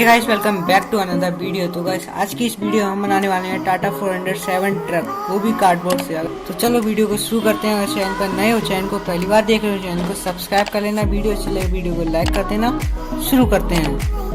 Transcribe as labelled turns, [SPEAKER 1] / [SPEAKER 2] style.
[SPEAKER 1] Guys, welcome back to another video. तो guys आज की इस वीडियो हम बनाने वाले हैं टाटा 407 ट्रक, वो भी कार्डबोर्ड से। तो चलो वीडियो को शुरू करते हैं। अगर चैनल पर नए हो, चैनल को पहली बार देख रहे हो, चैनल को सब्सक्राइब कर लेना। वीडियो अच्छी लगे वीडियो को लाइक कर देना। शुरू करते हैं।